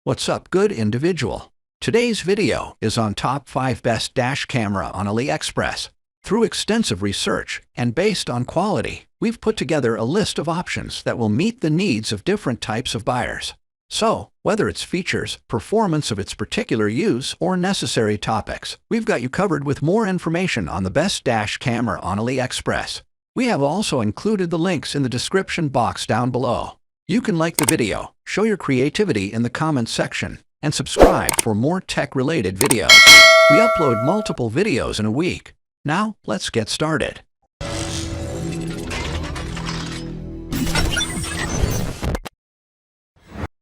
What's up, good individual? Today's video is on top 5 best dash camera on Aliexpress. Through extensive research and based on quality, we've put together a list of options that will meet the needs of different types of buyers. So, whether it's features, performance of its particular use, or necessary topics, we've got you covered with more information on the best dash camera on Aliexpress. We have also included the links in the description box down below. You can like the video, show your creativity in the comments section, and subscribe for more tech-related videos. We upload multiple videos in a week. Now, let's get started.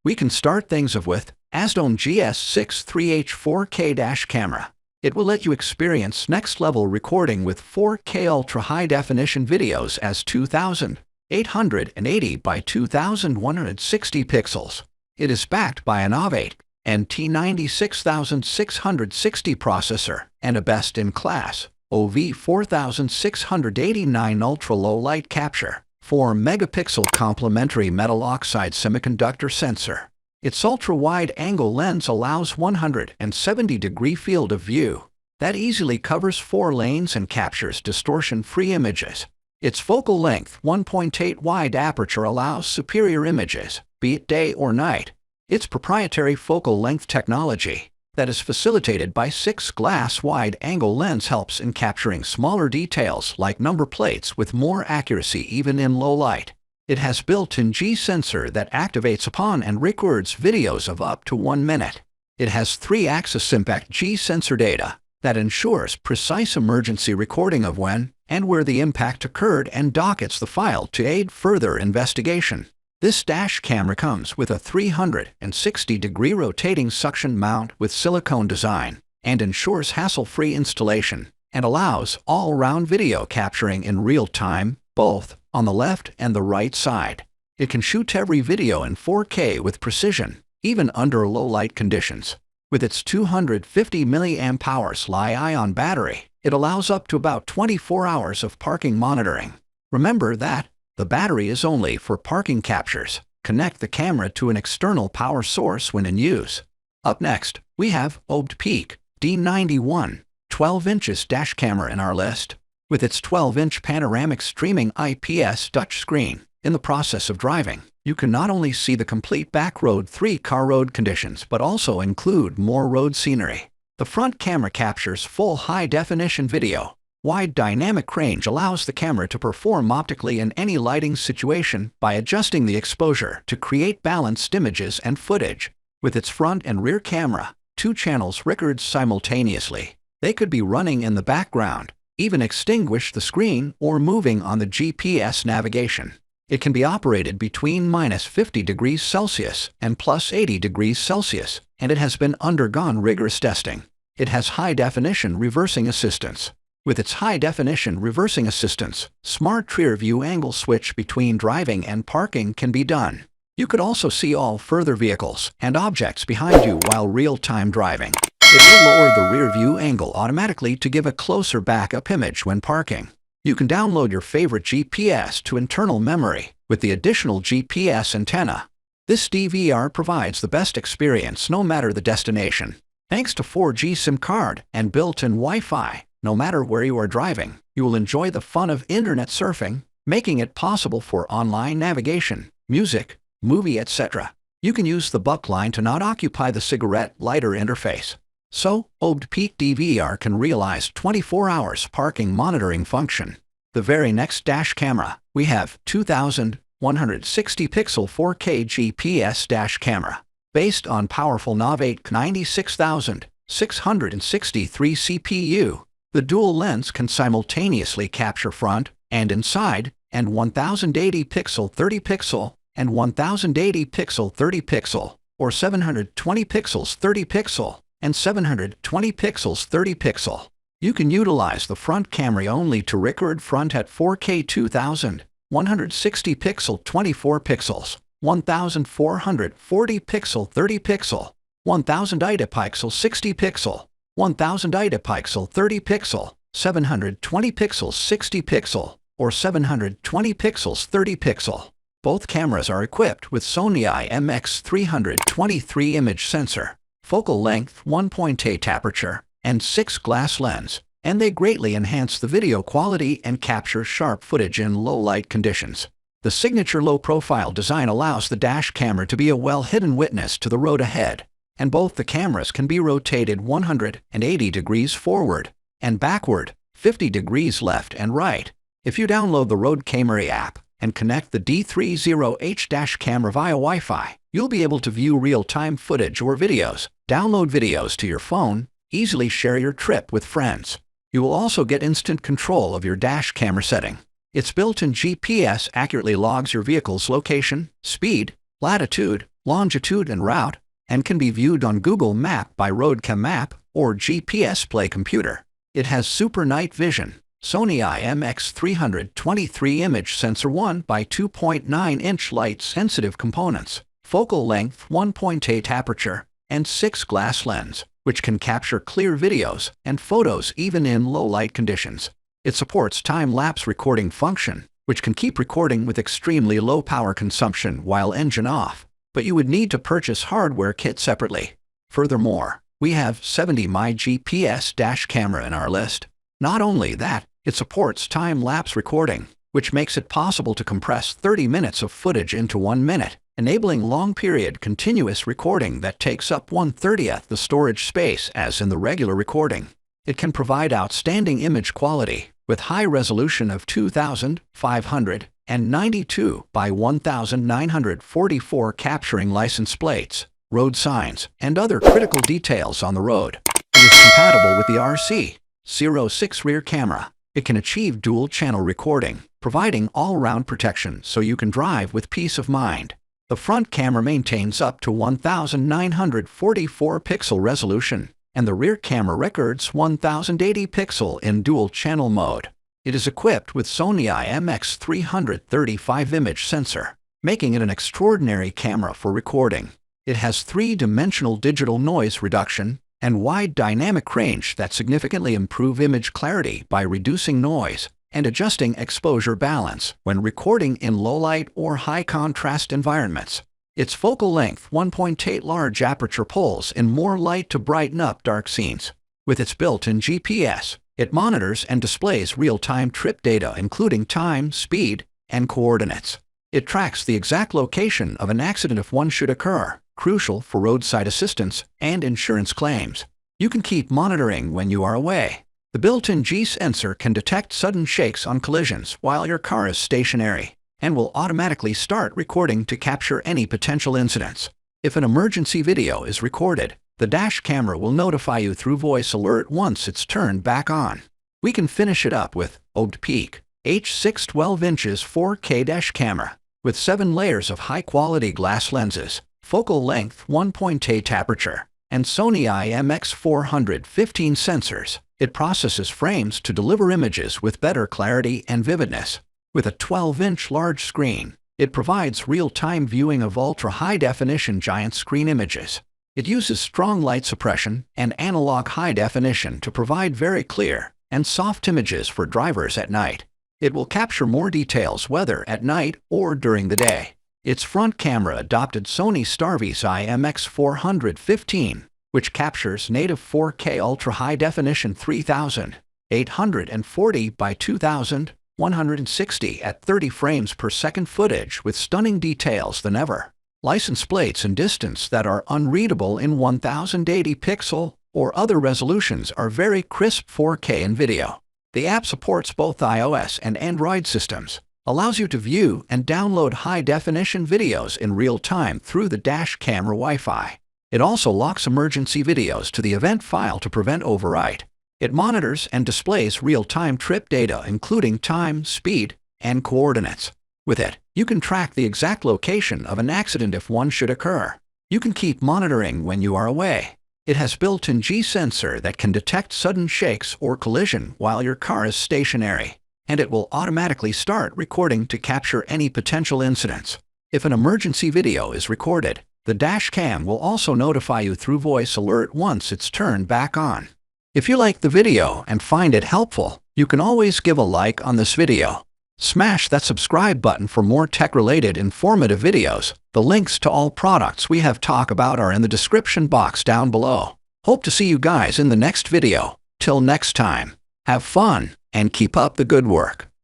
We can start things off with AZDOME GS63H 4K dash camera. It will let you experience next-level recording with 4K ultra-high-definition videos as 2880 by 2160 pixels. It is backed by an OBEPEAK D91 processor and a best-in-class OV4689 ultra-low light capture, 4-megapixel complementary metal oxide semiconductor sensor. Its ultra-wide-angle lens allows 170-degree field of view that easily covers 4 lanes and captures distortion-free images. Its focal length 1.8 wide aperture allows superior images, be it day or night. Its proprietary focal length technology that is facilitated by 6 glass wide-angle lens helps in capturing smaller details like number plates with more accuracy even in low light. It has built-in G sensor that activates upon and records videos of up to 1 minute. It has 3-axis impact G sensor data that ensures precise emergency recording of when and where the impact occurred and dockets the file to aid further investigation. This dash camera comes with a 360-degree rotating suction mount with silicone design and ensures hassle-free installation and allows all-round video capturing in real time, both on the left and the right side. It can shoot every video in 4K with precision, even under low-light conditions. With its 250 mAh Li-ion battery, it allows up to about 24 hours of parking monitoring. Remember that the battery is only for parking captures. Connect the camera to an external power source when in use. Up next, we have OBEPEAK D91 12 inches dash camera in our list. With its 12-inch panoramic streaming IPS touchscreen, in the process of driving, you can not only see the complete back road 3-car road conditions but also include more road scenery. The front camera captures full high-definition video. Wide dynamic range allows the camera to perform optically in any lighting situation by adjusting the exposure to create balanced images and footage. With its front and rear camera, 2 channels records simultaneously. They could be running in the background, even extinguish the screen, or moving on the GPS navigation. It can be operated between -50 degrees Celsius and +80 degrees Celsius, and it has been undergone rigorous testing. It has high-definition reversing assistance. With its high-definition reversing assistance, smart rear-view angle switch between driving and parking can be done. You could also see all further vehicles and objects behind you while real-time driving. It will lower the rear-view angle automatically to give a closer backup image when parking. You can download your favorite GPS to internal memory with the additional GPS antenna. This DVR provides the best experience no matter the destination. Thanks to 4G SIM card and built-in Wi-Fi, no matter where you are driving, you will enjoy the fun of internet surfing, making it possible for online navigation, music, movie, etc. You can use the buck line to not occupy the cigarette lighter interface. So, OBEPEAK DVR can realize 24 hours parking monitoring function. The very next dash camera, we have 2160-pixel 4K GPS dash camera. Based on powerful OBEPEAK 96663 CPU, the dual lens can simultaneously capture front and inside, and 1080-pixel 30-pixel, and 1080-pixel 30-pixel, or 720 pixels 30-pixel, and 720 pixels 30-pixel. You can utilize the front camera only to record front at 4K 2160 pixel 24 pixels, 1440 pixel 30 pixel, 1080 pixel 60 pixel, 1080 pixel 30 pixel, 720 pixels 60 pixel, or 720 pixels 30 pixel. Both cameras are equipped with Sony IMX323 image sensor, focal length 1.8 aperture, and 6 glass lens, and they greatly enhance the video quality and capture sharp footage in low-light conditions. The signature low-profile design allows the dash camera to be a well-hidden witness to the road ahead, and both the cameras can be rotated 180 degrees forward and backward, 50 degrees left and right. If you download the Road Camera app and connect the D30H dash camera via Wi-Fi, you'll be able to view real-time footage or videos, download videos to your phone, easily share your trip with friends. You will also get instant control of your dash camera setting. Its built-in GPS accurately logs your vehicle's location, speed, latitude, longitude, and route, and can be viewed on Google Map by Roadcam Map or GPS Play computer. It has super night vision, Sony IMX323 image sensor 1 by 2.9-inch light-sensitive components, focal length 1.8 aperture, and 6 glass lens, which can capture clear videos and photos even in low-light conditions. It supports time-lapse recording function, which can keep recording with extremely low power consumption while engine off, but you would need to purchase hardware kit separately. Furthermore, we have 70 My GPS Dash Camera in our list. Not only that, it supports time-lapse recording, which makes it possible to compress 30 minutes of footage into 1 minute, enabling long-period continuous recording that takes up 1/30th the storage space as in the regular recording. It can provide outstanding image quality with high resolution of 2592 by 1944, capturing license plates, road signs, and other critical details on the road. It is compatible with the RC06 rear camera. It can achieve dual-channel recording, providing all-round protection so you can drive with peace of mind. The front camera maintains up to 1944 pixel resolution, and the rear camera records 1080 pixel in dual-channel mode. It is equipped with Sony IMX335 image sensor, making it an extraordinary camera for recording. It has 3-dimensional digital noise reduction and wide dynamic range that significantly improve image clarity by reducing noise and adjusting exposure balance when recording in low-light or high-contrast environments. Its focal length 1.8 large aperture pulls in more light to brighten up dark scenes. With its built-in GPS, it monitors and displays real-time trip data including time, speed, and coordinates. It tracks the exact location of an accident if one should occur, crucial for roadside assistance and insurance claims. You can keep monitoring when you are away. The built-in G sensor can detect sudden shakes on collisions while your car is stationary, and will automatically start recording to capture any potential incidents. If an emergency video is recorded, the dash camera will notify you through voice alert once it's turned back on. We can finish it up with OBEPEAK H6 12" 4K dash camera, with 7 layers of high-quality glass lenses, focal length 1.8 aperture, and Sony IMX415 sensors. It processes frames to deliver images with better clarity and vividness. With a 12-inch large screen, it provides real-time viewing of ultra-high-definition giant screen images. It uses strong light suppression and analog high definition to provide very clear and soft images for drivers at night. It will capture more details whether at night or during the day. Its front camera adopted Sony Starvis IMX415, which captures native 4K ultra-high-definition 3840 by 2160 at 30 frames per second footage with stunning details than ever. License plates and distance that are unreadable in 1080 pixel or other resolutions are very crisp 4K in video. The app supports both iOS and Android systems, allows you to view and download high-definition videos in real time through the dash camera Wi-Fi. It also locks emergency videos to the event file to prevent overwrite. It monitors and displays real-time trip data including time, speed, and coordinates. With it, you can track the exact location of an accident if one should occur. You can keep monitoring when you are away. It has built-in G sensor that can detect sudden shakes or collision while your car is stationary, and it will automatically start recording to capture any potential incidents. If an emergency video is recorded, the dash cam will also notify you through voice alert once it's turned back on. If you like the video and find it helpful, you can always give a like on this video. Smash that subscribe button for more tech-related informative videos. The links to all products we have talked about are in the description box down below. Hope to see you guys in the next video. Till next time, have fun and keep up the good work.